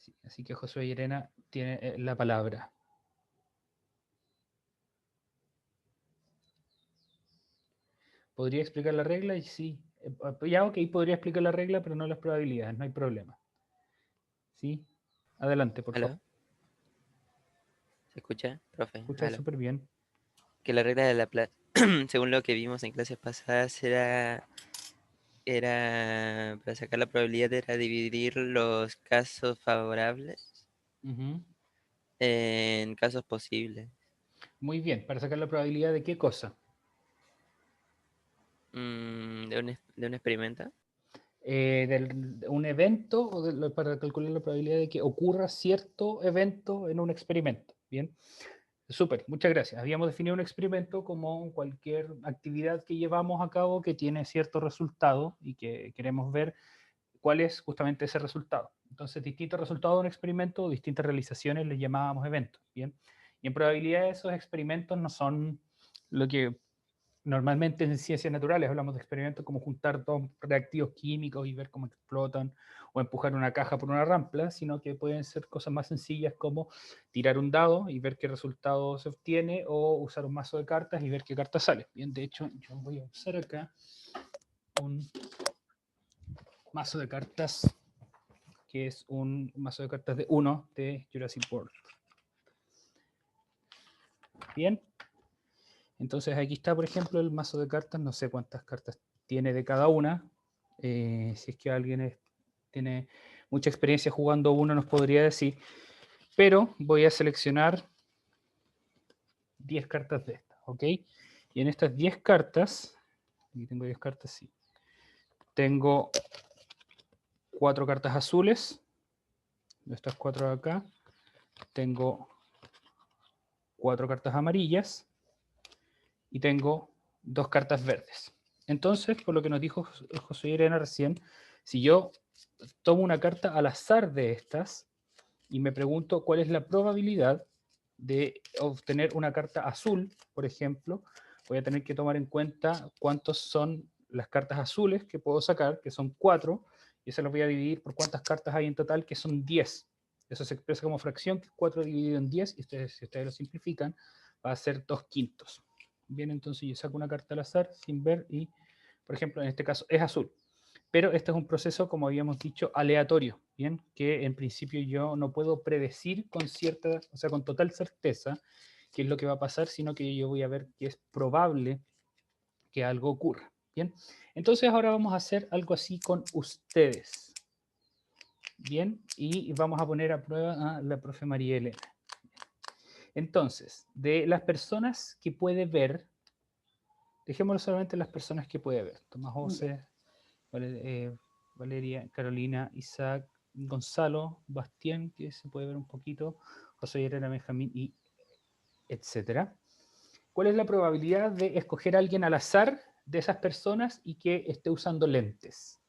Sí, así que Josué Llerena tiene la palabra. ¿Podría explicar la regla? Y sí. Ya, ok, podría explicar la regla, pero no las probabilidades, no hay problema. ¿Sí? Adelante, por favor. ¿Aló? ¿Se escucha, profe? Escucha ¿Aló? súper bien. Que la regla de la plata, según lo que vimos en clases pasadas, era para sacar la probabilidad era dividir los casos favorables Ujú. en casos posibles. Muy bien. ¿Para sacar la probabilidad de qué cosa? De un experimento. De un evento o para calcular la probabilidad de que ocurra cierto evento en un experimento. Bien. Súper, muchas gracias. Habíamos definido un experimento como cualquier actividad que llevamos a cabo que tiene cierto resultado y que queremos ver cuál es justamente ese resultado. Entonces, distintos resultados de un experimento o distintas realizaciones les llamábamos eventos. Bien. Y en probabilidad esos experimentos no son lo que normalmente en ciencias naturales hablamos de experimentos como juntar dos reactivos químicos y ver cómo explotan o empujar una caja por una rampa, sino que pueden ser cosas más sencillas como tirar un dado y ver qué resultado se obtiene o usar un mazo de cartas y ver qué carta sale. Bien, de hecho, yo voy a usar acá un mazo de cartas que es un mazo de cartas de 1 de Jurassic World. Bien, entonces aquí está, por ejemplo, el mazo de cartas. No sé cuántas cartas tiene de cada una. Si es que alguien tiene mucha experiencia jugando uno, nos podría decir. Pero voy a seleccionar 10 cartas de estas, ¿ok? Y en estas 10 cartas, aquí tengo 10 cartas, sí. Tengo 4 cartas azules, de estas 4 de acá. Tengo 4 cartas amarillas y tengo 2 cartas verdes. Entonces, por lo que nos dijo José Irene recién, si yo tomo una carta al azar de estas y me pregunto cuál es la probabilidad de obtener una carta azul, por ejemplo, voy a tener que tomar en cuenta cuántos son las cartas azules que puedo sacar, que son 4, y eso lo voy a dividir por cuántas cartas hay en total, que son 10. Eso se expresa como fracción, que es 4 dividido en 10, y si ustedes lo simplifican, va a ser 2 quintos. Bien, entonces yo saco una carta al azar sin ver y, por ejemplo, en este caso es azul. Pero este es un proceso, como habíamos dicho, aleatorio, ¿bien? Que en principio yo no puedo predecir con cierta, o sea, con total certeza qué es lo que va a pasar, sino que yo voy a ver que es probable que algo ocurra, ¿bien? Entonces ahora vamos a hacer algo así con ustedes, ¿bien? Y vamos a poner a prueba a la profe María Elena. Entonces, de las personas que puede ver, dejémoslo solamente en las personas que puede ver. Tomás Ya. José, Valeria, Carolina, Isaac, Gonzalo, Bastián, que se puede ver un poquito, José Herrera, Benjamín y etcétera. ¿Cuál es la probabilidad de escoger a alguien al azar de esas personas y que esté usando lentes?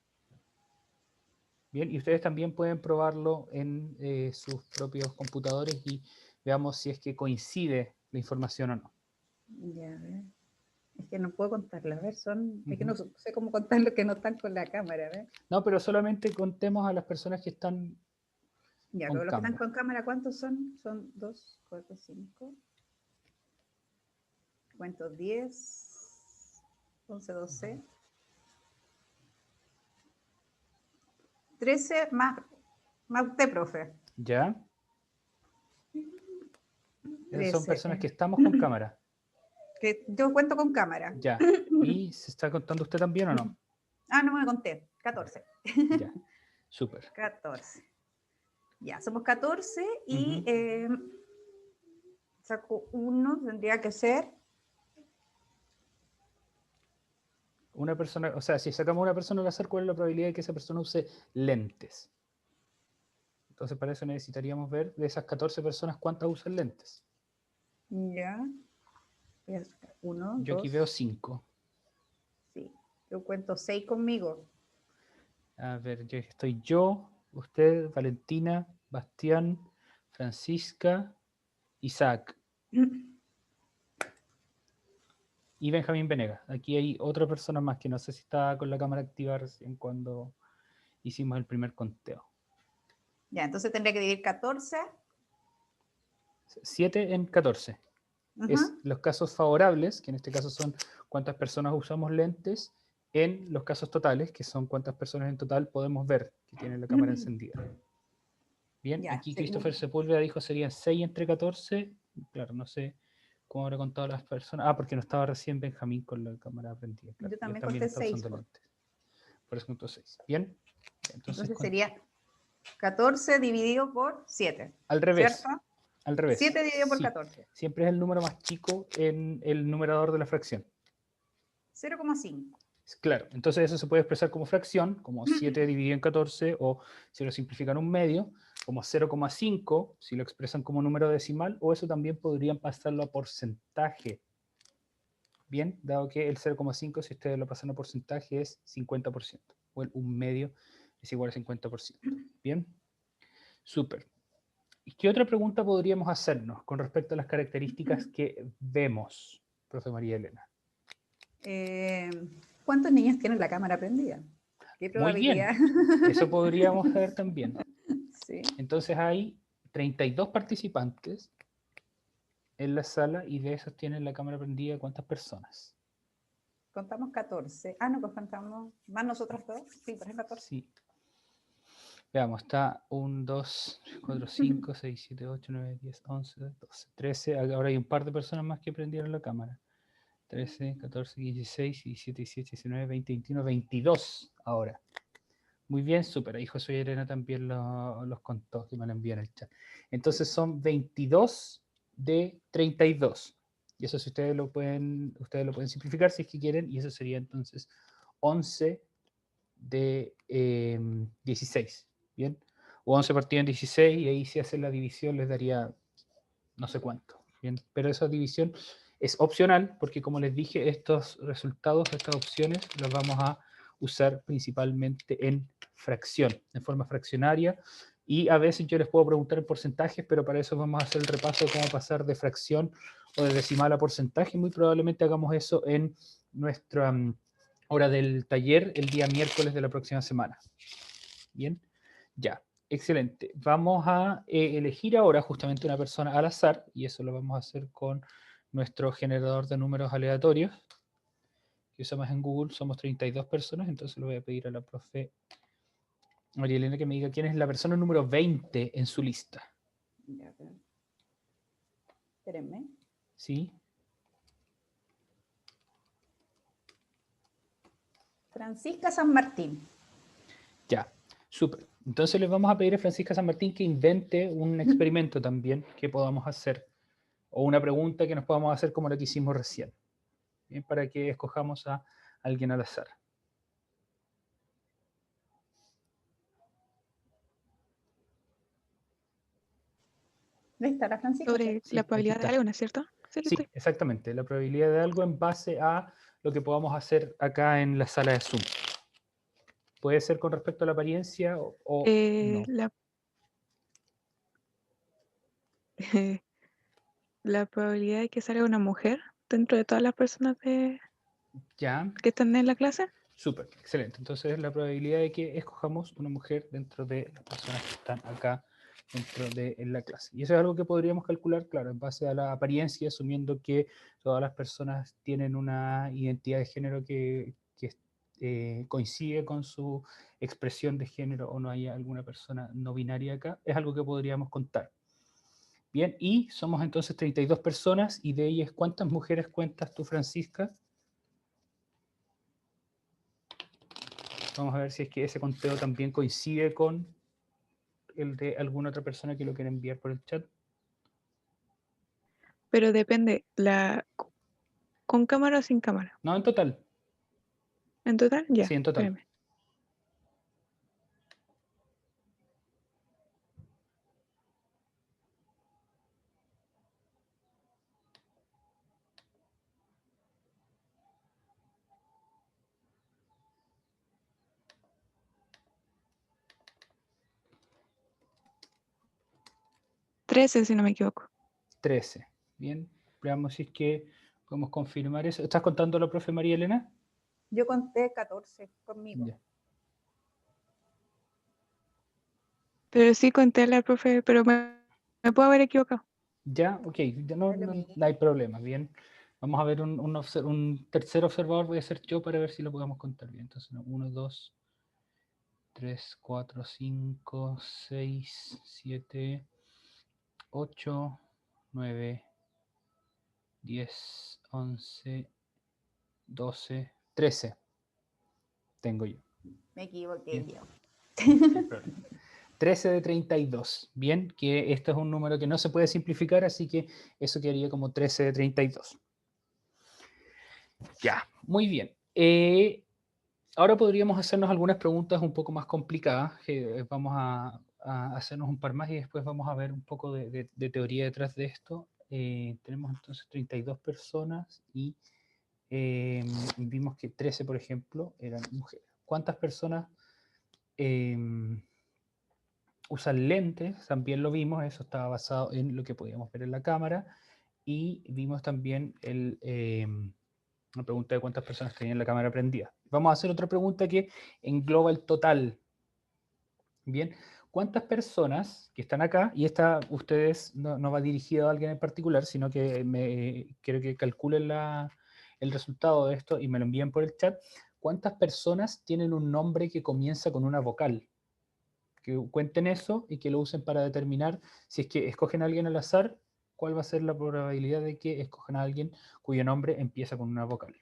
Bien, y ustedes también pueden probarlo en sus propios computadores y veamos si es que coincide la información o no. Ya, a ver. Es que no puedo contarlas. A ver, es que Ujú. no sé cómo contar los que no están con la cámara. A ver. No, pero solamente contemos a las personas que están Ya, con pero los que están cámara. con cámara, ¿cuántos son? Son 2, 4, 5. ¿Cuántos? 10, 11, 12. 13 más usted, profe. ¿Ya? Esas son 13. personas que estamos con cámara. Que yo cuento con cámara. Ya. ¿Y se está contando usted también o no? Ah, no me conté. 14. Ya. Súper. 14. Ya, somos 14 y Ujú. saco uno, tendría que ser. Una persona, o sea, si sacamos una persona al azar, ¿cuál es la probabilidad de que esa persona use lentes? Entonces, para eso necesitaríamos ver de esas 14 personas cuántas usan lentes. Ya. Voy a sacar 1, Yo aquí veo 2. 5. Sí. Yo cuento 6 conmigo. A ver, estoy yo, usted, Valentina, Bastián, Francisca, Isaac y Benjamín Venegas. Aquí hay otra persona más que no sé si estaba con la cámara activa recién cuando hicimos el primer conteo. Ya, entonces tendría que dividir 14. 7 en 14. Es Ujú. los casos favorables, que en este caso son cuántas personas usamos lentes, en los casos totales, que son cuántas personas en total podemos ver que tienen la cámara encendida. Bien, Ya, aquí sí. Christopher Sepúlveda dijo serían 6 entre 14. Claro, no sé cómo habrá contado las personas. Ah, porque no estaba recién Benjamín con la cámara prendida. Claro, Yo y él también también conté está 6. usando lentes. Por eso contó 6. Bien, entonces Entonces sería 14 dividido por 7, al ¿cierto? revés. Al revés. 7 dividido por Sí. 14. Siempre es el número más chico en el numerador de la fracción. 0,5. Claro, entonces eso se puede expresar como fracción, como 7 dividido en 14, o si lo simplifican un medio, como 0,5, si lo expresan como número decimal, o eso también podrían pasarlo a porcentaje. Bien, dado que el 0,5, si ustedes lo pasan a porcentaje, es 50%, o el 1/2 es igual a 50%. Bien, súper. ¿Y qué otra pregunta podríamos hacernos con respecto a las características que vemos, profe María Elena? ¿Cuántos niños tienen la cámara prendida? ¿Qué Muy bien, probabilidad? eso podríamos ver también. Sí. Entonces hay 32 participantes en la sala y de esos tienen la cámara prendida, ¿cuántas personas? Contamos 14. Ah, no, pues contamos más nosotros dos. Sí, pues es 14. Sí. Veamos, está 1, 2, 4, 5, 6, 7, 8, 9, 10, 11, 12, 13. Ahora hay un par de personas más que prendieron la cámara. 13, 14, 16, 17, 18, 19, 20, 21, 22 ahora. Muy bien, súper. Ahí José y Elena también los contó, que me lo envían en el chat. Entonces son 22 de 32. Y eso si ustedes lo pueden simplificar si es que quieren, y eso sería entonces 11 de 16. ¿Bien? O 11 partido en 16, y ahí si hacen la división les daría no sé cuánto. ¿Bien? Pero esa división es opcional, porque como les dije, estos resultados, estas opciones, las vamos a usar principalmente en fracción, en forma fraccionaria, y a veces yo les puedo preguntar en porcentajes, pero para eso vamos a hacer el repaso de cómo pasar de fracción o de decimal a porcentaje. Muy probablemente hagamos eso en nuestra hora del taller el día miércoles de la próxima semana. Bien, ya. Excelente. Vamos a elegir ahora justamente una persona al azar, y eso lo vamos a hacer con nuestro generador de números aleatorios que usamos en Google. Somos 32 personas, entonces le voy a pedir a la profe María Elena que me diga quién es la persona número 20 en su lista. Ya, espérenme. ¿Sí? Francisca San Martín. Ya, súper. Entonces les vamos a pedir a Francisca San Martín que invente un experimento también que podamos hacer, o una pregunta que nos podamos hacer como la que hicimos recién. Bien, para que escojamos a alguien al azar. ¿Ahí está la Francisca? Sobre Sí, la aquí probabilidad de está. algo, ¿no es cierto? Sí, Sí, exactamente. La probabilidad de algo en base a lo que podamos hacer acá en la sala de Zoom. Puede ser con respecto a la apariencia o no. La probabilidad de que salga una mujer dentro de todas las personas Ya, que están en la clase. súper, excelente. Entonces la probabilidad de que escojamos una mujer dentro de las personas que están acá dentro de la clase. Y eso es algo que podríamos calcular, claro, en base a la apariencia, asumiendo que todas las personas tienen una identidad de género que coincide con su expresión de género, o no haya alguna persona no binaria acá. Es algo que podríamos contar. Bien, y somos entonces 32 personas, y de ellas, ¿cuántas mujeres cuentas tú, Francisca? Vamos a ver si es que ese conteo también coincide con el de alguna otra persona que lo quiera enviar por el chat. Pero depende, ¿con cámara o sin cámara? No, en total. ¿En total? Ya, Sí, en total. espérame. $13, si no me equivoco. 13. Bien, veamos si es que podemos confirmar eso. ¿Estás contando la profe María Elena? Yo conté 14 conmigo. Ya. Pero sí conté a la profe, pero me puedo haber equivocado. Ya, ok, ya no, Dale, no- bien. no hay problema, bien. Vamos a ver un tercer observador, voy a ser yo para ver si lo podemos contar bien. Entonces, 1, 2, 3, 4, 5, 6, 7, 8, 9, 10, 11, 12, 13. Tengo yo. Me equivoqué Bien. yo. No hay problema. 13 de 32. Bien, que esto es un número que no se puede simplificar, así que eso quedaría como 13 de 32. Ya, muy bien. Ahora podríamos hacernos algunas preguntas un poco más complicadas. Vamos a hacernos un par más y después vamos a ver un poco de teoría detrás de esto. Tenemos entonces 32 personas y vimos que 13, por ejemplo, eran mujeres. ¿Cuántas personas usan lentes? También lo vimos, eso estaba basado en lo que podíamos ver en la cámara. Y vimos también una pregunta de cuántas personas tenían la cámara prendida. Vamos a hacer otra pregunta que engloba el total. Bien, ¿cuántas personas que están acá, y esta ustedes no va dirigida a alguien en particular, sino que quiero que calculen el resultado de esto y me lo envíen por el chat? ¿Cuántas personas tienen un nombre que comienza con una vocal? Que cuenten eso y que lo usen para determinar si es que escogen a alguien al azar, cuál va a ser la probabilidad de que escojan a alguien cuyo nombre empieza con una vocal.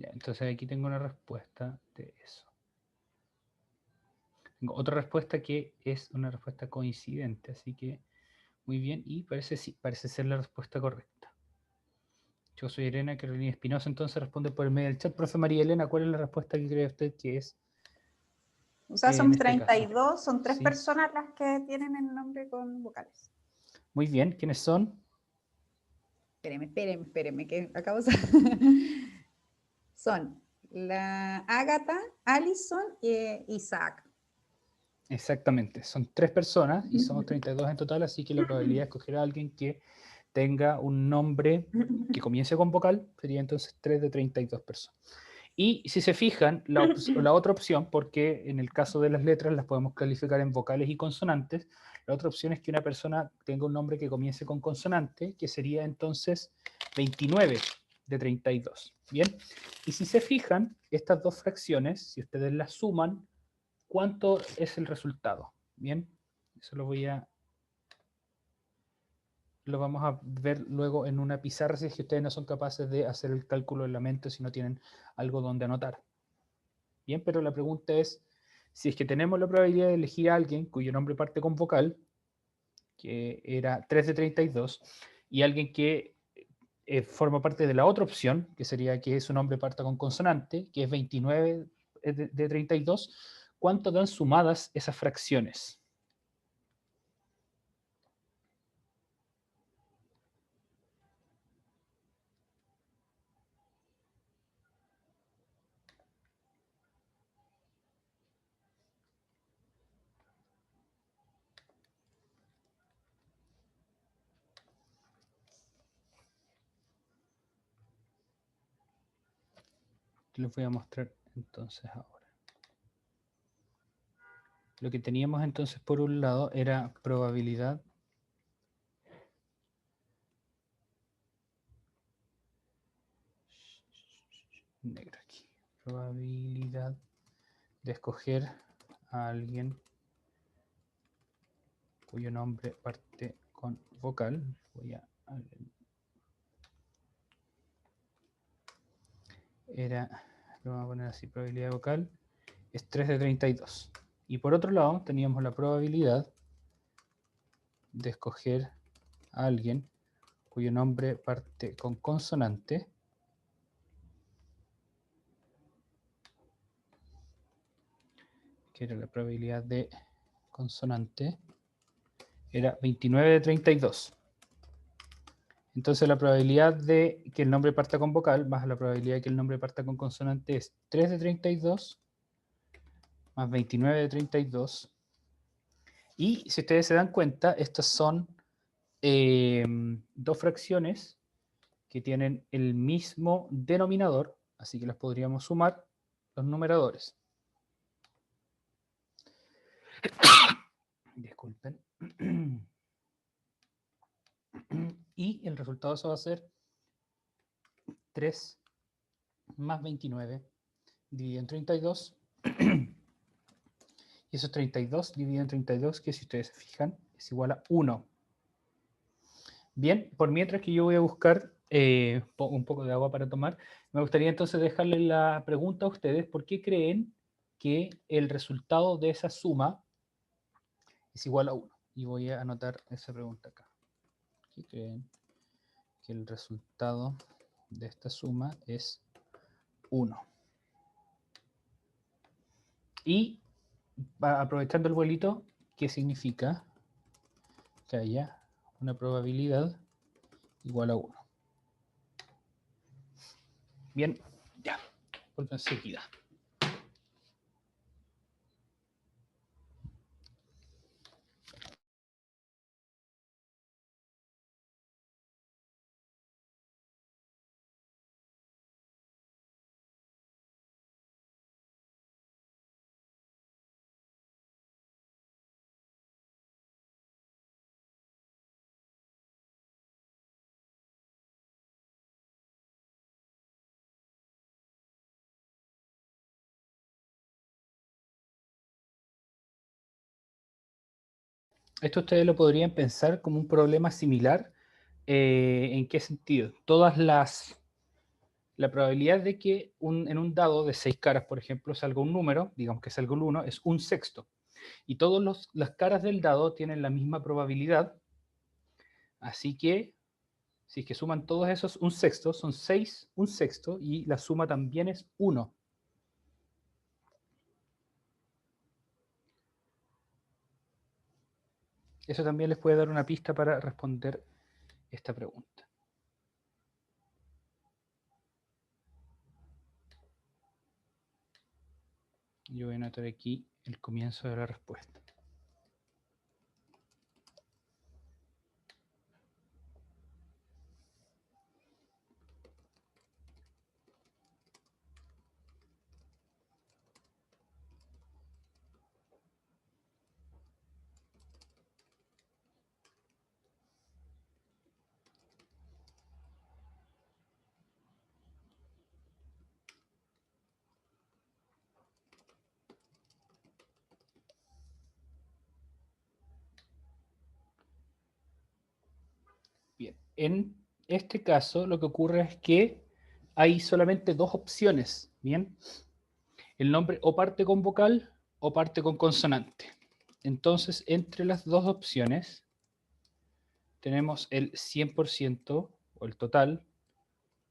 Ya, entonces aquí tengo una respuesta de eso. Tengo otra respuesta que es una respuesta coincidente, así que muy bien, y parece ser la respuesta correcta. Yo soy Elena Carolina Espinosa, entonces responde por el medio del chat. Profe María Elena, ¿cuál es la respuesta que cree usted que es O sea, en somos este caso? 32, son 3 Sí. personas las que tienen el nombre con vocales. Muy bien, ¿quiénes son? Espéreme, que acabo de... Son la Ágata, Allison y Isaac. Exactamente, son 3 personas y somos 32 en total, así que la probabilidad de escoger a alguien que tenga un nombre que comience con vocal sería entonces 3 de 32 personas. Y si se fijan, la otra opción, porque en el caso de las letras las podemos calificar en vocales y consonantes, la otra opción es que una persona tenga un nombre que comience con consonante, que sería entonces 29 de 32. Bien, y si se fijan, estas dos fracciones, si ustedes las suman, ¿cuánto es el resultado? Bien, eso lo vamos a ver luego en una pizarra si es que ustedes no son capaces de hacer el cálculo en la mente, si no tienen algo donde anotar. Bien, pero la pregunta es, si es que tenemos la probabilidad de elegir a alguien cuyo nombre parte con vocal, que era 3 de 32, y alguien que forma parte de la otra opción, que sería que su nombre parta con consonante, que es 29 de 32, ¿cuánto dan sumadas esas fracciones? Les voy a mostrar entonces ahora. Lo que teníamos entonces por un lado era probabilidad negro aquí. Probabilidad de escoger a alguien cuyo nombre parte con vocal. Lo vamos a poner así, probabilidad vocal es 3 de 32. Y por otro lado teníamos la probabilidad de escoger a alguien cuyo nombre parte con consonante, que era la probabilidad de consonante, era 29 de 32. Entonces la probabilidad de que el nombre parta con vocal más la probabilidad de que el nombre parta con consonante es 3 de 32 más 29 de 32. Y si ustedes se dan cuenta, estas son dos fracciones que tienen el mismo denominador, así que las podríamos sumar los numeradores. Disculpen. Y el resultado eso va a ser 3 más 29 dividido en 32. Y eso es 32 dividido en 32, que si ustedes se fijan, es igual a 1. Bien, por mientras que yo voy a buscar un poco de agua para tomar, me gustaría entonces dejarle la pregunta a ustedes: ¿por qué creen que el resultado de esa suma es igual a 1? Y voy a anotar esa pregunta acá. ¿Por qué creen que el resultado de esta suma es 1? Y aprovechando el vuelito, ¿qué significa que haya una probabilidad igual a 1? Bien, ya, vuelvo enseguida. Esto ustedes lo podrían pensar como un problema similar. ¿En qué sentido? La probabilidad de que en un dado de 6 caras, por ejemplo, salga un número, digamos que salga el 1, es 1/6. Y todas las caras del dado tienen la misma probabilidad. Así que, si es que suman todos esos 1/6, son 6 1/6, y la suma también es 1. Eso también les puede dar una pista para responder esta pregunta. Yo voy a anotar aquí el comienzo de la respuesta. Bien, en este caso lo que ocurre es que hay solamente dos opciones, ¿bien? El nombre o parte con vocal o parte con consonante. Entonces, entre las dos opciones tenemos el 100% o el total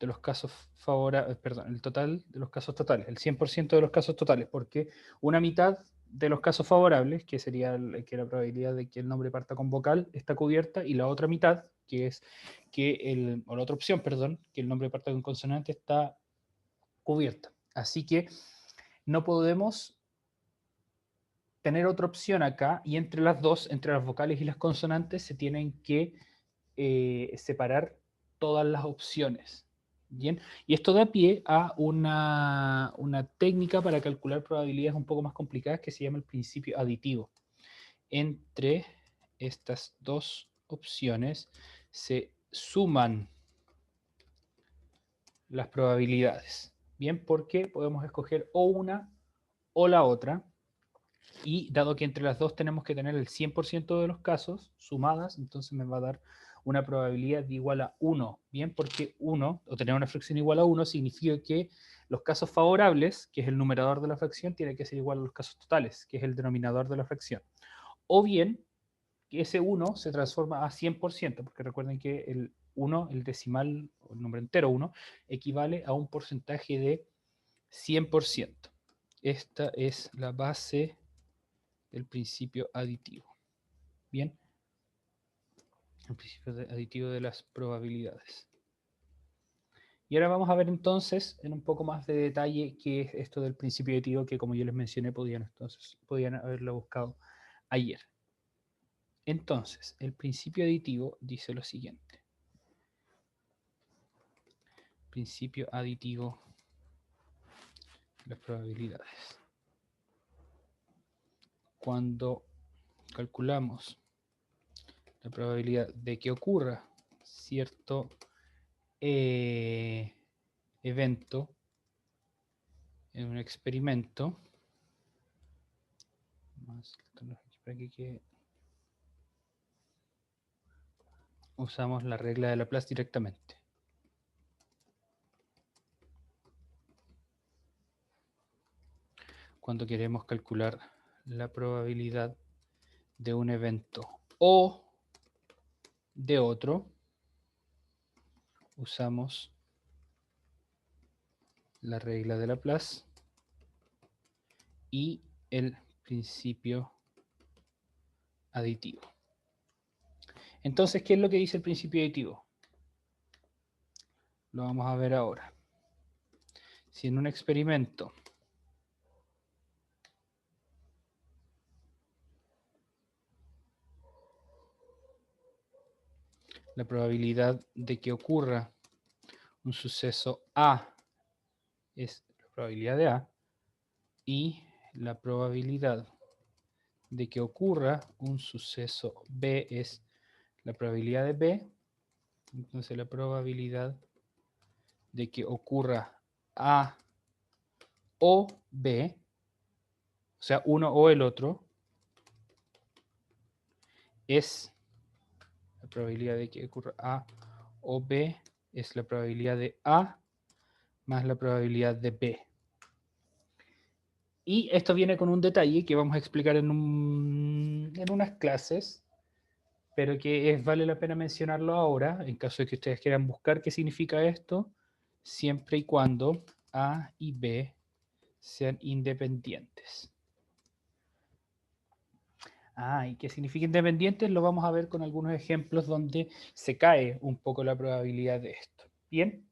de los casos favorables, perdón, el total de los casos totales, el 100% de los casos totales, porque una mitad de los casos favorables, que sería que la probabilidad de que el nombre parta con vocal, está cubierta, y la otra mitad, que es o la otra opción, perdón, que el nombre parta con consonante, está cubierta. Así que no podemos tener otra opción acá, y entre las dos, entre las vocales y las consonantes, se tienen que separar todas las opciones. Bien, y esto da pie a una técnica para calcular probabilidades un poco más complicadas que se llama el principio aditivo. Entre estas dos opciones se suman las probabilidades. Bien, porque podemos escoger o una o la otra, y dado que entre las dos tenemos que tener el 100% de los casos sumadas, entonces me va a dar una probabilidad de igual a 1, ¿bien? Porque 1, o tener una fracción igual a 1, significa que los casos favorables, que es el numerador de la fracción, tiene que ser igual a los casos totales, que es el denominador de la fracción. O bien, ese 1 se transforma a 100%, porque recuerden que el 1, el decimal, o el número entero 1, equivale a un porcentaje de 100%. Esta es la base del principio aditivo. Bien, el principio aditivo de las probabilidades. Y ahora vamos a ver entonces en un poco más de detalle qué es esto del principio aditivo, que como yo les mencioné podían haberlo buscado ayer. Entonces, el principio aditivo dice lo siguiente. Principio aditivo de las probabilidades. Cuando calculamos la probabilidad de que ocurra cierto evento en un experimento, usamos la regla de Laplace directamente. Cuando queremos calcular la probabilidad de un evento o de otro, usamos la regla de Laplace y el principio aditivo. Entonces, ¿qué es lo que dice el principio aditivo? Lo vamos a ver ahora. Si en un experimento la probabilidad de que ocurra un suceso A es la probabilidad de A y la probabilidad de que ocurra un suceso B es la probabilidad de B, entonces la probabilidad de que ocurra A o B, o sea, uno o el otro, es la probabilidad de que ocurra A o B, es la probabilidad de A más la probabilidad de B. Y esto viene con un detalle que vamos a explicar en unas clases, pero que vale la pena mencionarlo ahora, en caso de que ustedes quieran buscar qué significa esto, siempre y cuando A y B sean independientes. ¿Y qué significa independientes? Lo vamos a ver con algunos ejemplos donde se cae un poco la probabilidad de esto. Bien,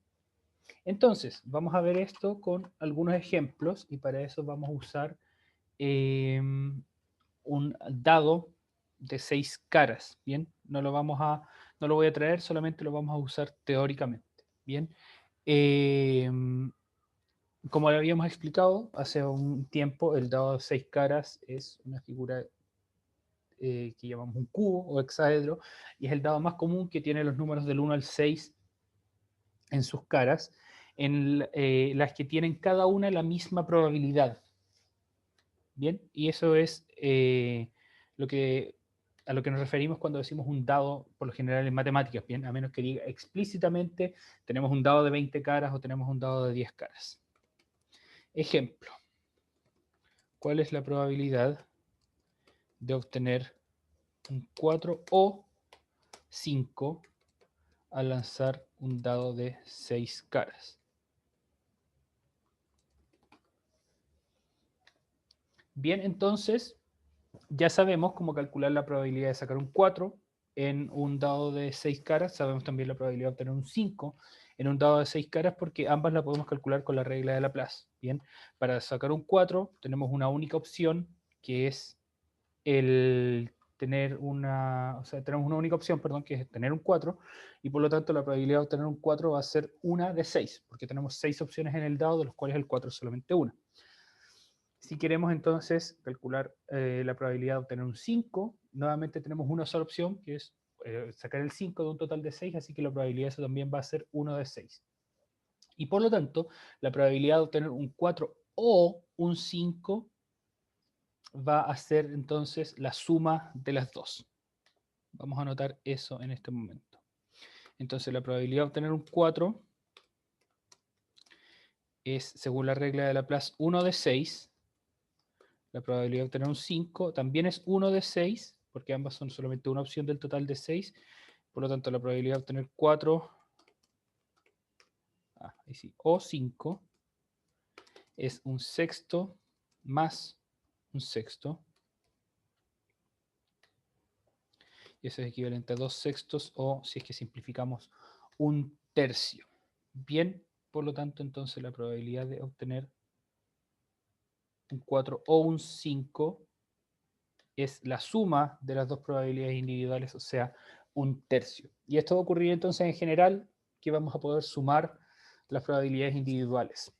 entonces vamos a ver esto con algunos ejemplos y para eso vamos a usar un dado de 6 caras. Bien, no lo voy a traer, solamente lo vamos a usar teóricamente. Bien, como lo habíamos explicado hace un tiempo, el dado de 6 caras es una figura que llamamos un cubo o hexaedro, y es el dado más común que tiene los números del 1 al 6 en sus caras, en las que tienen cada una la misma probabilidad. Bien, y eso es a lo que nos referimos cuando decimos un dado, por lo general en matemáticas, bien, a menos que diga explícitamente tenemos un dado de 20 caras o tenemos un dado de 10 caras. Ejemplo, ¿cuál es la probabilidad de obtener un 4 o 5 al lanzar un dado de 6 caras? Bien, entonces ya sabemos cómo calcular la probabilidad de sacar un 4 en un dado de 6 caras. Sabemos también la probabilidad de obtener un 5 en un dado de 6 caras porque ambas la podemos calcular con la regla de Laplace. Bien, para sacar un 4 tenemos una única opción que es el tener tenemos una única opción, perdón, que es tener un 4, y por lo tanto la probabilidad de obtener un 4 va a ser una de 6, porque tenemos 6 opciones en el dado, de los cuales el 4 es solamente una. Si queremos entonces calcular la probabilidad de obtener un 5, nuevamente tenemos una sola opción, que es sacar el 5 de un total de 6, así que la probabilidad de eso también va a ser 1 de 6. Y por lo tanto, la probabilidad de obtener un 4 o un 5 va a ser entonces la suma de las dos. Vamos a anotar eso en este momento. Entonces la probabilidad de obtener un 4 es, según la regla de Laplace, 1 de 6. La probabilidad de obtener un 5 también es 1 de 6, porque ambas son solamente una opción del total de 6. Por lo tanto, la probabilidad de obtener 4 ahí sí, o 5 es un sexto más un sexto. Y eso es equivalente a 2 sextos o, si es que simplificamos, un tercio. Bien, por lo tanto, entonces la probabilidad de obtener un 4 o un 5 es la suma de las dos probabilidades individuales, o sea, un tercio. Y esto va a ocurrir entonces en general, que vamos a poder sumar las probabilidades individuales.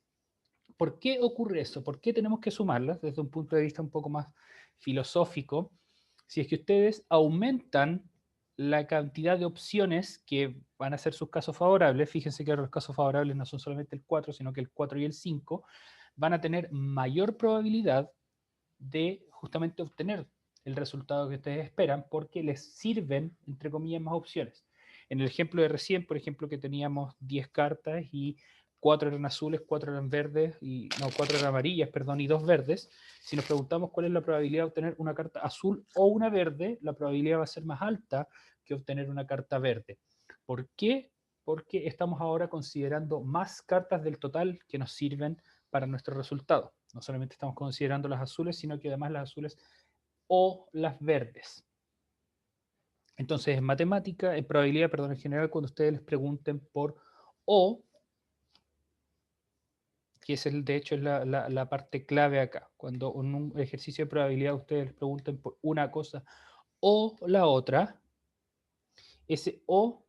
¿Por qué ocurre eso? ¿Por qué tenemos que sumarlas? Desde un punto de vista un poco más filosófico, si es que ustedes aumentan la cantidad de opciones que van a ser sus casos favorables, fíjense que los casos favorables no son solamente el 4, sino que el 4 y el 5, van a tener mayor probabilidad de justamente obtener el resultado que ustedes esperan porque les sirven, entre comillas, más opciones. En el ejemplo de recién, por ejemplo, que teníamos 10 cartas y 4 eran azules, 4 eran verdes, y no, 4 eran amarillas, perdón, y 2 verdes. Si nos preguntamos cuál es la probabilidad de obtener una carta azul o una verde, la probabilidad va a ser más alta que obtener una carta verde. ¿Por qué? Porque estamos ahora considerando más cartas del total que nos sirven para nuestro resultado. No solamente estamos considerando las azules, sino que además las azules o las verdes. Entonces, en matemática, en probabilidad, perdón, en general, cuando ustedes les pregunten por o, que es de hecho es la parte clave acá, cuando en un ejercicio de probabilidad ustedes les pregunten por una cosa o la otra, ese o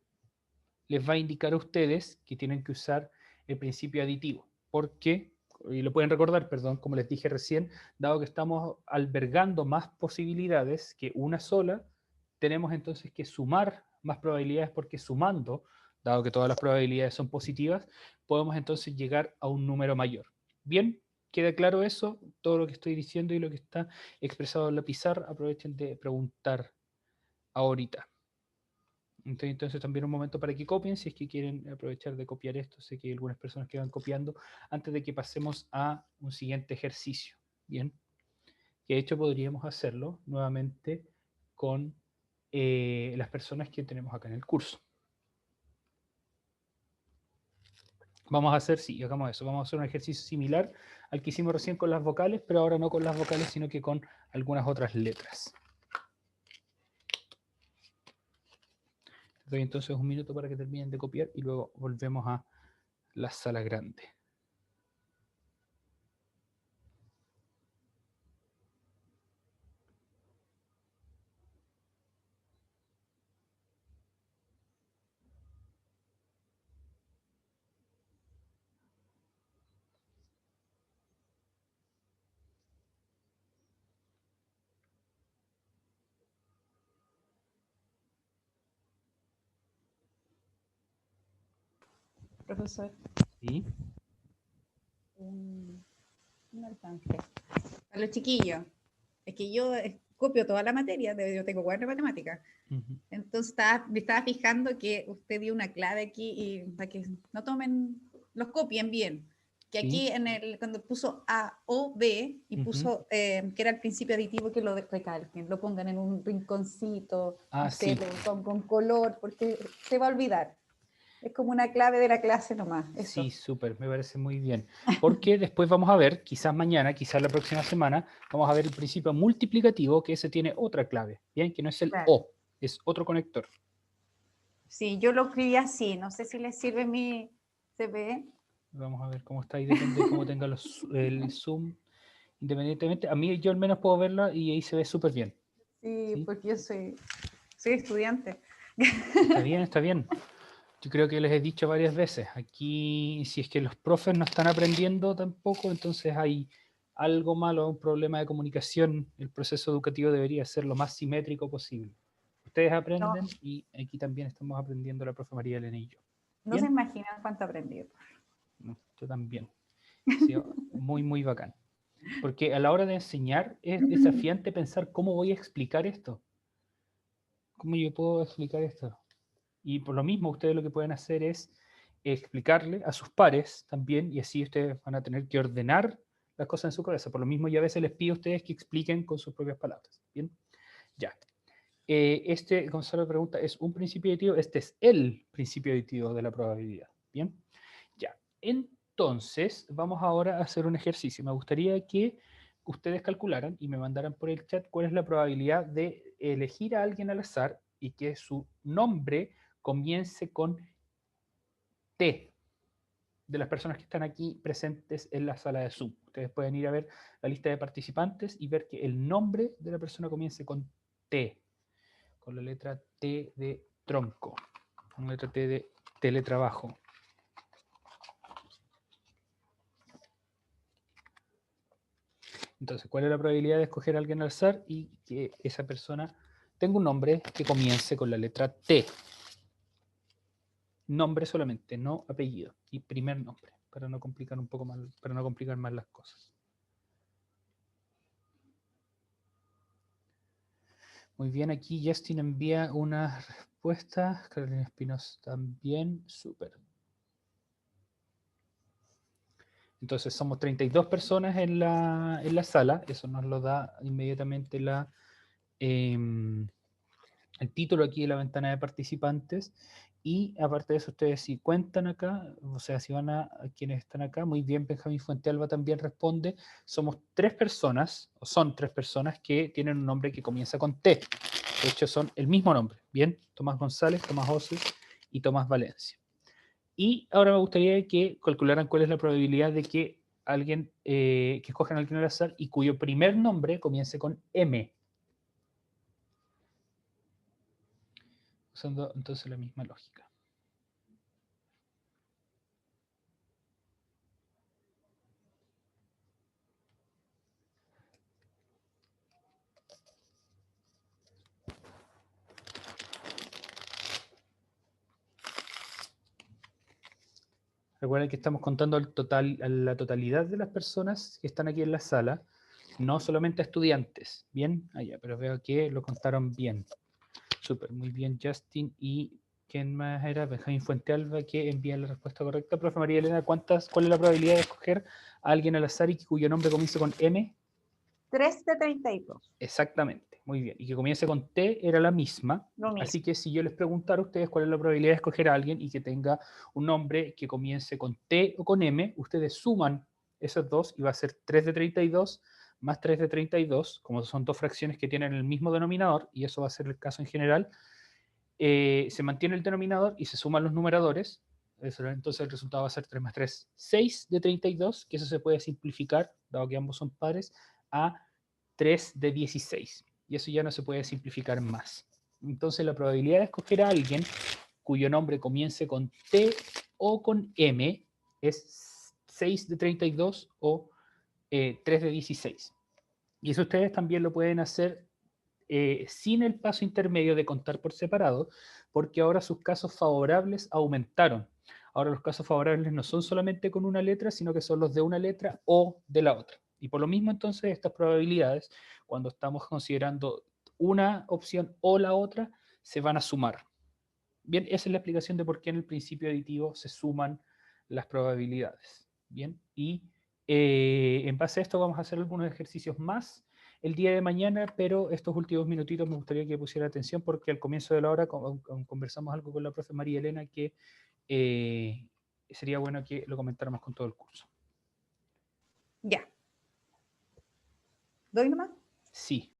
les va a indicar a ustedes que tienen que usar el principio aditivo. Porque, y lo pueden recordar, perdón, como les dije recién, dado que estamos albergando más posibilidades que una sola, tenemos entonces que sumar más probabilidades porque sumando, dado que todas las probabilidades son positivas, podemos entonces llegar a un número mayor. Bien, ¿queda claro eso? Todo lo que estoy diciendo y lo que está expresado en la pizarra, aprovechen de preguntar ahorita. Entonces también un momento para que copien, si es que quieren aprovechar de copiar esto. Sé que hay algunas personas que van copiando antes de que pasemos a un siguiente ejercicio. Bien, que de hecho podríamos hacerlo nuevamente con las personas que tenemos acá en el curso. Vamos a hacer, sí, hagamos eso. Vamos a hacer un ejercicio similar al que hicimos recién con las vocales, pero ahora no con las vocales, sino que con algunas otras letras. Doy entonces un minuto para que terminen de copiar y luego volvemos a la sala grande. Profesor, ¿Sí? un alcance. A los chiquillos, es que yo copio toda la materia, yo tengo 4 de matemáticas. Ujú. Entonces me estaba fijando que usted dio una clave aquí y para que no tomen, los copien bien. Que Sí. aquí cuando puso A o B y Ujú. puso que era el principio aditivo, que lo recalquen, lo pongan en un rinconcito, no sé, Sí. con color, porque se va a olvidar. Es como una clave de la clase nomás, eso. Sí, súper, me parece muy bien. Porque después vamos a ver, quizás mañana, quizás la próxima semana, vamos a ver el principio multiplicativo, que ese tiene otra clave, ¿bien? Que no es el Claro. O, es otro conector. Sí, yo lo escribí así, no sé si les sirve mi CV. Vamos a ver cómo está ahí, depende de cómo tenga el zoom. Independientemente, a mí yo al menos puedo verla y ahí se ve súper bien. Sí, ¿Sí? porque yo soy estudiante. Está bien, está bien. Yo creo que les he dicho varias veces, aquí si es que los profes no están aprendiendo tampoco, entonces hay algo malo, un problema de comunicación. El proceso educativo debería ser lo más simétrico posible. Ustedes aprenden No, y aquí también estamos aprendiendo la profe María Elena y yo. no se ¿Bien? imaginan cuánto aprendí. No, yo también. Ha sido muy, muy bacán. Porque a la hora de enseñar es desafiante pensar cómo voy a explicar esto. ¿Cómo yo puedo explicar esto? Y por lo mismo, ustedes lo que pueden hacer es explicarle a sus pares también, y así ustedes van a tener que ordenar las cosas en su cabeza. Por lo mismo, yo a veces les pido a ustedes que expliquen con sus propias palabras. Bien, ya. Gonzalo pregunta, ¿es un principio aditivo? Este es el principio aditivo de la probabilidad. Bien, ya. Entonces, vamos ahora a hacer un ejercicio. Me gustaría que ustedes calcularan y me mandaran por el chat cuál es la probabilidad de elegir a alguien al azar y que su nombre comience con T, de las personas que están aquí presentes en la sala de Zoom. Ustedes pueden ir a ver la lista de participantes y ver que el nombre de la persona comience con T, con la letra T de tronco, con la letra T de teletrabajo. Entonces, ¿cuál es la probabilidad de escoger a alguien al azar y que esa persona tenga un nombre que comience con la letra T? Nombre solamente, no apellido. Y primer nombre, para no complicar un poco más, para no complicar más las cosas. Muy bien, aquí Justin envía una respuesta. Carolina Espinosa también. Súper. Entonces somos 32 personas en la sala. Eso nos lo da inmediatamente el título aquí de la ventana de participantes. Y aparte de eso, ustedes si cuentan acá, o sea, si van a quienes están acá, muy bien, Benjamín Fuentealba también responde. Somos 3 personas, o son 3 personas que tienen un nombre que comienza con T. De hecho, son el mismo nombre. Bien, Tomás González, Tomás Oces y Tomás Valencia. Y ahora me gustaría que calcularan cuál es la probabilidad de que alguien, que escojan a alguien al azar y cuyo primer nombre comience con M. Usando entonces la misma lógica. Recuerden que estamos contando a la totalidad de las personas que están aquí en la sala, no solamente a estudiantes. Bien, allá, pero veo que lo contaron bien. Súper, muy bien, Justin. ¿Y quién más era? Benjamín Fuentealba, que envía la respuesta correcta. Profe María Elena, ¿cuál es la probabilidad de escoger a alguien al azar y cuyo nombre comience con M? 3 de 32. Exactamente, muy bien. Y que comience con T era la misma. Lo mismo. Así que si yo les preguntara a ustedes cuál es la probabilidad de escoger a alguien y que tenga un nombre que comience con T o con M, ustedes suman esos dos y va a ser 3 de 32 más 3 de 32, como son dos fracciones que tienen el mismo denominador, y eso va a ser el caso en general, se mantiene el denominador y se suman los numeradores. Entonces el resultado va a ser 3 más 3, 6 de 32, que eso se puede simplificar, dado que ambos son pares, a 3 de 16. Y eso ya no se puede simplificar más. Entonces la probabilidad de escoger a alguien cuyo nombre comience con T o con M es 6 de 32 o 3 de 16. Y eso ustedes también lo pueden hacer sin el paso intermedio de contar por separado, porque ahora sus casos favorables aumentaron. Ahora los casos favorables no son solamente con una letra, sino que son los de una letra o de la otra. Y por lo mismo entonces estas probabilidades, cuando estamos considerando una opción o la otra, se van a sumar. Bien, esa es la explicación de por qué en el principio aditivo se suman las probabilidades. Bien, y en base a esto vamos a hacer algunos ejercicios más el día de mañana, pero estos últimos minutitos me gustaría que pusiera atención porque al comienzo de la hora conversamos algo con la profe María Elena que sería bueno que lo comentáramos con todo el curso. Ya. ¿Doy nomás? Sí.